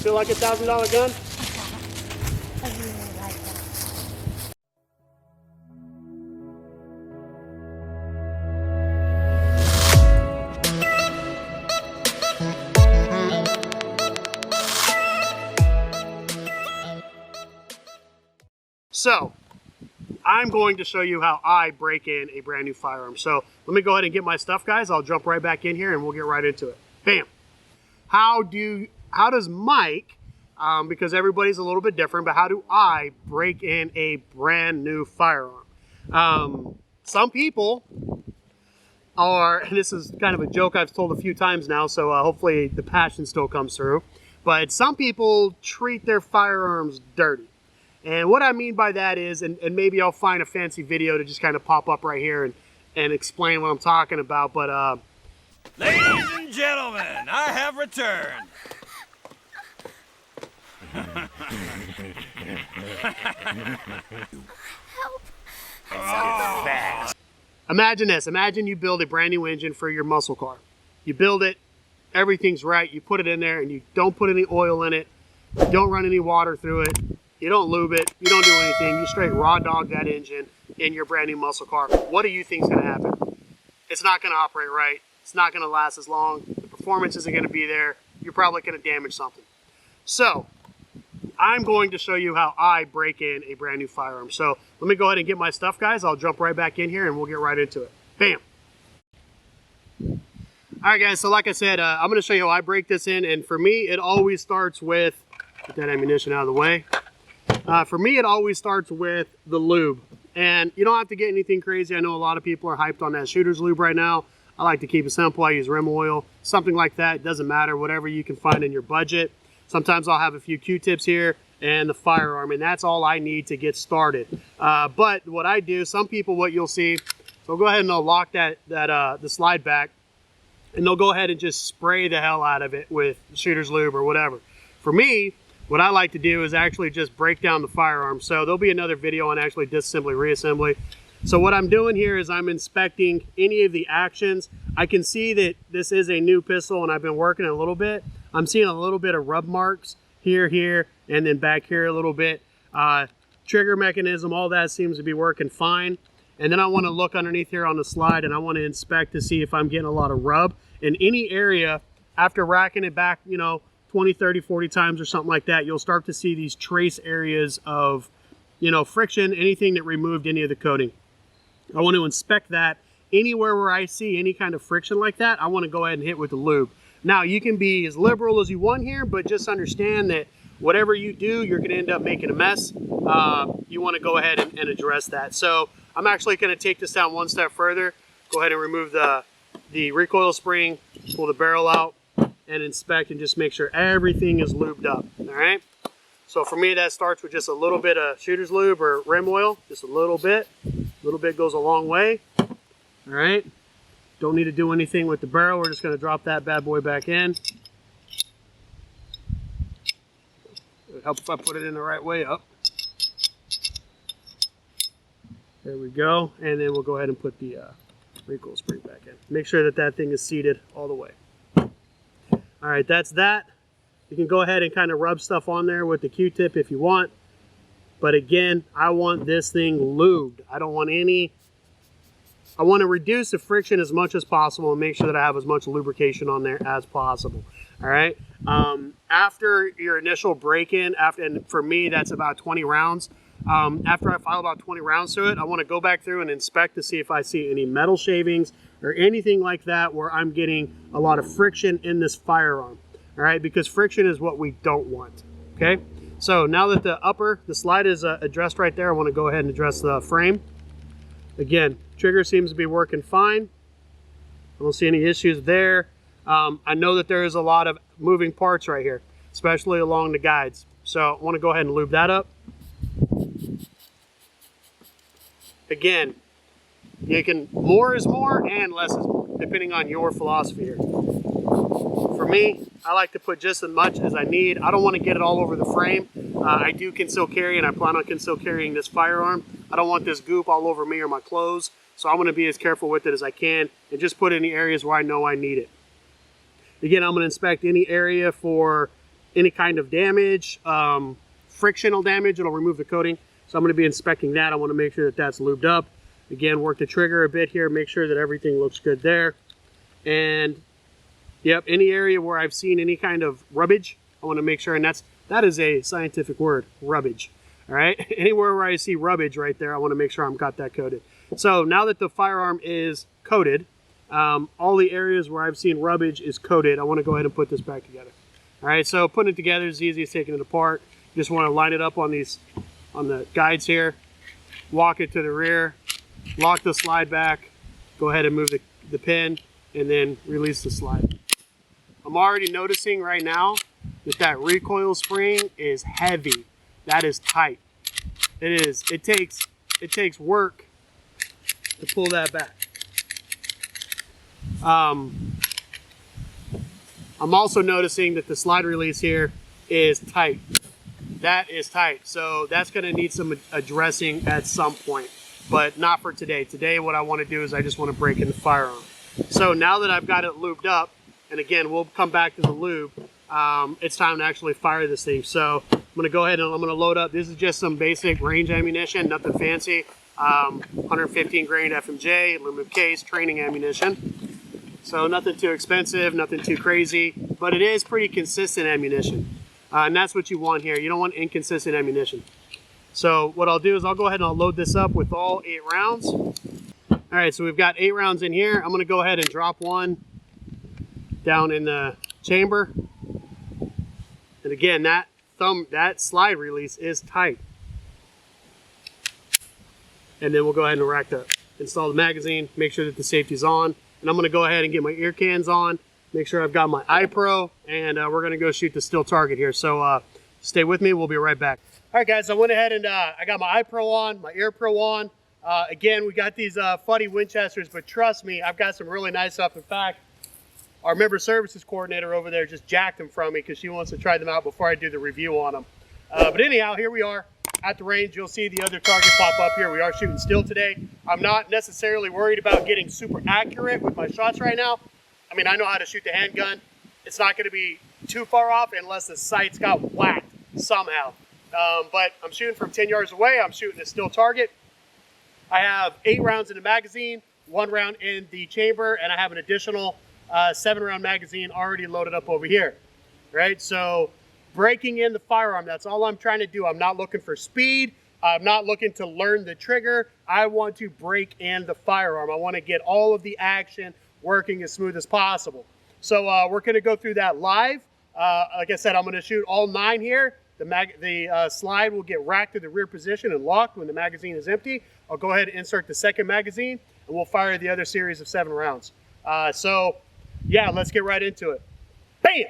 Feel like $1,000 gun? I really like that. So, I'm going to show you how I break in a brand new firearm. So, let me go ahead and get my stuff, guys. I'll jump right back in here and we'll get right into it. Bam! How does Mike, because everybody's a little bit different, but how do I break in a brand new firearm? Some people are, and this is kind of a joke I've told a few times now, so hopefully the passion still comes through, but some people treat their firearms dirty. And what I mean by that is, and maybe I'll find a fancy video to just kind of pop up right here and explain what I'm talking about, but Ladies and gentlemen, I have returned. Help! imagine this. Imagine you build a brand new engine for your muscle car. You build it, everything's right, you put it in there, and you don't put any oil in it, you don't run any water through it, you don't lube it, you don't do anything, you straight raw dog that engine in your brand new muscle car. What do you think is going to happen? It's not going to operate right. It's not going to last as long. The performance isn't going to be there. You're probably going to damage something. So, I'm going to show you how I break in a brand new firearm. So, let me go ahead and get my stuff, guys. I'll jump right back in here and we'll get right into it. Bam! Alright guys, so like I said, I'm going to show you how I break this in. And for me, it always starts with, get that ammunition out of the way. For me, it always starts with the lube. And you don't have to get anything crazy. I know a lot of people are hyped on that shooter's lube right now. I like to keep it simple. I use rim oil, something like that. It doesn't matter, whatever you can find in your budget. Sometimes I'll have a few Q-tips here and the firearm, and that's all I need to get started. But what I do, some people, what you'll see, so go ahead and they'll lock the slide back, and they'll go ahead and just spray the hell out of it with shooter's lube or whatever. For me, what I like to do is actually just break down the firearm. So there'll be another video on actually disassembly, reassembly. So what I'm doing here is I'm inspecting any of the actions. I can see that this is a new pistol and I've been working a little bit. I'm seeing a little bit of rub marks here, and then back here a little bit. Trigger mechanism, all that seems to be working fine. And then I want to look underneath here on the slide and I want to inspect to see if I'm getting a lot of rub in any area. After racking it back, 20, 30, 40 times or something like that, you'll start to see these trace areas of, friction, anything that removed any of the coating. I want to inspect that. Anywhere where I see any kind of friction like that, I want to go ahead and hit with the lube. Now, you can be as liberal as you want here, but just understand that whatever you do, you're going to end up making a mess. You want to go ahead and address that. So I'm actually going to take this down one step further. Go ahead and remove the recoil spring, pull the barrel out, and inspect and just make sure everything is lubed up. All right. So for me, that starts with just a little bit of shooter's lube or rim oil, just a little bit. A little bit goes a long way. All right. Don't need to do anything with the barrel. We're just going to drop that bad boy back in. It would help if I put it in the right way up. There we go. And then we'll go ahead and put the recoil spring back in. Make sure that that thing is seated all the way. All right, that's that. You can go ahead and kind of rub stuff on there with the Q-tip if you want. But again, I want this thing lubed. I don't want any... I want to reduce the friction as much as possible and make sure that I have as much lubrication on there as possible. All right. After your initial break-in, and for me, that's about 20 rounds. After I file about 20 rounds to it, I want to go back through and inspect to see if I see any metal shavings or anything like that where I'm getting a lot of friction in this firearm. All right, because friction is what we don't want. Okay. So now that the slide is addressed right there, I want to go ahead and address the frame. Again, trigger seems to be working fine. I don't see any issues there. I know that there is a lot of moving parts right here, especially along the guides. So I want to go ahead and lube that up. Again, you can, more is more and less is more, depending on your philosophy here. For me, I like to put just as much as I need. I don't want to get it all over the frame. I do conceal carry, and I plan on conceal carrying this firearm. I don't want this goop all over me or my clothes, so I'm going to be as careful with it as I can and just put it in the areas where I know I need it. Again, I'm going to inspect any area for any kind of damage, frictional damage. It'll remove the coating. So I'm going to be inspecting that. I want to make sure that that's lubed up. Again, work the trigger a bit here, make sure that everything looks good there. And yep, any area where I've seen any kind of rubbage, I want to make sure, and that is a scientific word, rubbage. All right, anywhere where I see rubbage right there, I want to make sure I've got that coated. So now that the firearm is coated, all the areas where I've seen rubbage is coated. I want to go ahead and put this back together. All right, so putting it together is easy as taking it apart. Just want to line it up on the guides here, walk it to the rear, lock the slide back, go ahead and move the pin, and then release the slide. I'm already noticing right now that recoil spring is heavy. That is tight. It is. It takes work to pull that back. I'm also noticing that the slide release here is tight. That is tight. So that's going to need some addressing at some point, but not for today. Today what I want to do is I just want to break in the firearm. So now that I've got it lubed up, and again, we'll come back to the lube, it's time to actually fire this thing. So I'm going to go ahead and I'm going to load up. This is just some basic range ammunition, nothing fancy. 115 grain FMJ, aluminum case, training ammunition. So nothing too expensive, nothing too crazy, but it is pretty consistent ammunition. And that's what you want here. You don't want inconsistent ammunition. So what I'll do is I'll go ahead and I'll load this up with all 8 rounds. All right, so we've got 8 rounds in here. I'm going to go ahead and drop one down in the chamber. And again, that slide release is tight. And then we'll go ahead and install the magazine, make sure that the safety's on. And I'm going to go ahead and get my ear cans on, make sure I've got my iPro, and we're going to go shoot the still target here. So stay with me. We'll be right back. All right, guys, I went ahead and I got my iPro on, my EarPro on. Again, we got these funny Winchesters, but trust me, I've got some really nice stuff. In fact, our member services coordinator over there just jacked them from me because she wants to try them out before I do the review on them. But anyhow, here we are at the range. You'll see the other target pop up here. We are shooting still today. I'm not necessarily worried about getting super accurate with my shots right now. I mean, I know how to shoot the handgun. It's not going to be too far off unless the sights got whacked somehow. But I'm shooting from 10 yards away. I'm shooting a still target. I have 8 rounds in the magazine, 1 round in the chamber, and I have an additional 7-round magazine already loaded up over here, right? So breaking in the firearm, that's all I'm trying to do. I'm not looking for speed. I'm not looking to learn the trigger. I want to break in the firearm. I want to get all of the action working as smooth as possible. So we're going to go through that live. Like I said, I'm going to shoot all 9 here. The slide will get racked to the rear position and locked when the magazine is empty. I'll go ahead and insert the second magazine, and we'll fire the other series of 7 rounds. So, yeah, let's get right into it. Bam!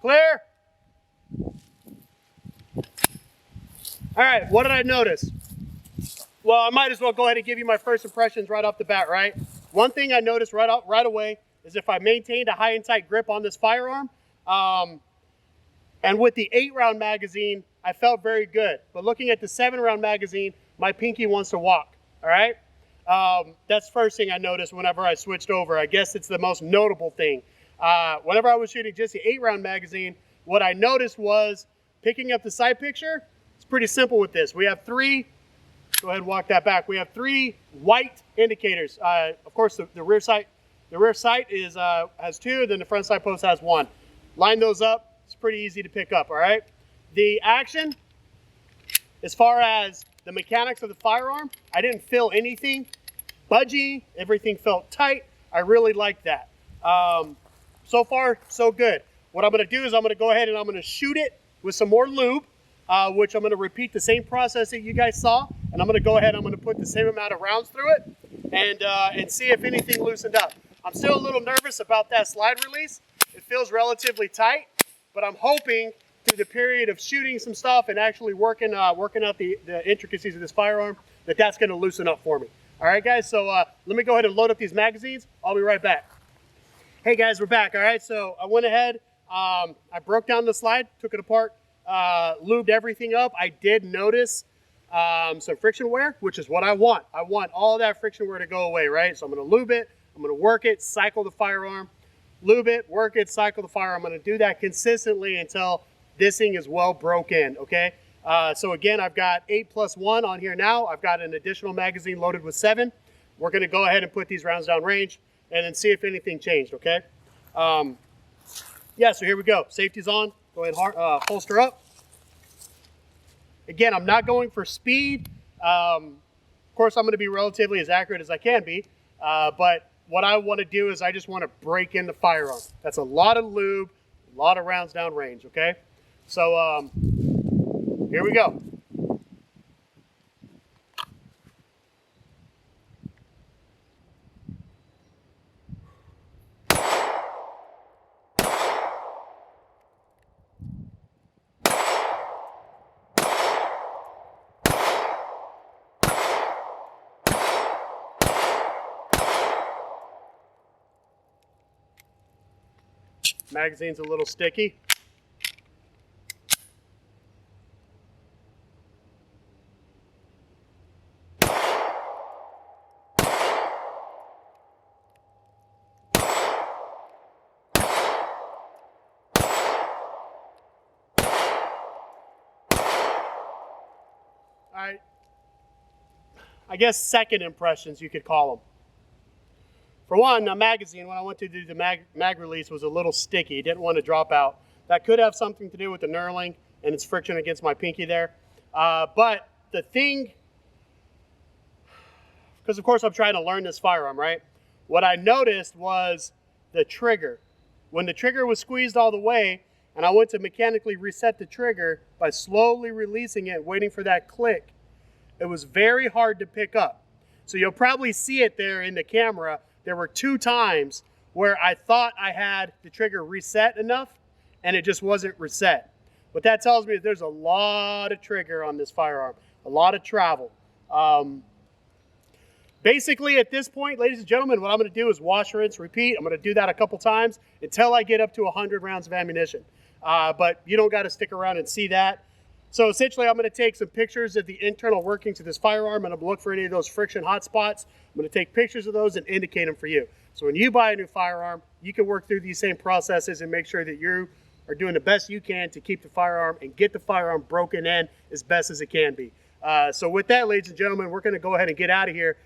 Clear? All right, what did I notice? Well, I might as well go ahead and give you my first impressions right off the bat, right? One thing I noticed right away is if I maintained a high and tight grip on this firearm, and with the 8-round magazine, I felt very good. But looking at the 7-round magazine, my pinky wants to walk, all right? That's the first thing I noticed whenever I switched over. I guess it's the most notable thing. Whenever I was shooting just the 8-round magazine, what I noticed was picking up the sight picture. It's pretty simple with this. We have 3, go ahead and walk that back. We have 3 white indicators. Of course, the rear sight is, has 2, then the front sight post has 1. Line those up. It's pretty easy to pick up, all right? The action, as far as the mechanics of the firearm, I didn't feel anything budgy. Everything felt tight. I really liked that. So far, so good. What I'm going to do is I'm going to go ahead and I'm going to shoot it with some more lube. which I'm going to repeat the same process that you guys saw, and I'm going to go ahead, I'm going to put the same amount of rounds through it and see if anything loosened up. I'm still a little nervous about that slide release. It feels relatively tight, but I'm hoping through the period of shooting some stuff and actually working out the intricacies of this firearm, that's going to loosen up for me. All right, guys, so let me go ahead and load up these magazines. I'll be right back. Hey, guys, we're back. All right, so I went ahead, I broke down the slide, took it apart, lubed everything up. I did notice some friction wear, which is what I want. I want all that friction wear to go away, right? So I'm going to lube it, I'm going to work it, cycle the firearm, lube it, work it, cycle the firearm. I'm going to do that consistently until this thing is well broke in, okay? So again, I've got 8+1 on here now. I've got an additional magazine loaded with 7. We're going to go ahead and put these rounds down range and then see if anything changed, okay? Yeah, so here we go. Safety's on. Go ahead and holster up. Again, I'm not going for speed. Of course, I'm going to be relatively as accurate as I can be, but what I want to do is I just want to break in the firearm. That's a lot of lube, a lot of rounds down range, okay? So here we go. Magazine's a little sticky. All right, I guess second impressions you could call them. For one, a magazine, when I went to do the mag release, was a little sticky. Didn't want to drop out. That could have something to do with the knurling and its friction against my pinky there. But the thing, because of course I'm trying to learn this firearm, right? What I noticed was the trigger. When the trigger was squeezed all the way, and I went to mechanically reset the trigger by slowly releasing it, waiting for that click, it was very hard to pick up. So you'll probably see it there in the camera. There were 2 times where I thought I had the trigger reset enough and it just wasn't reset. What that tells me is there's a lot of trigger on this firearm, a lot of travel. Basically at this point, ladies and gentlemen, what I'm going to do is wash, rinse, repeat. I'm going to do that a couple times until I get up to 100 rounds of ammunition. But you don't got to stick around and see that. So essentially, I'm going to take some pictures of the internal workings of this firearm, and I'm going to look for any of those friction hot spots. I'm going to take pictures of those and indicate them for you. So when you buy a new firearm, you can work through these same processes and make sure that you are doing the best you can to keep the firearm and get the firearm broken in as best as it can be. So with that, ladies and gentlemen, we're going to go ahead and get out of here,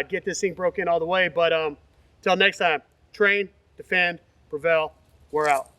get this thing broken in all the way. But until next time, train, defend, prevail. We're out.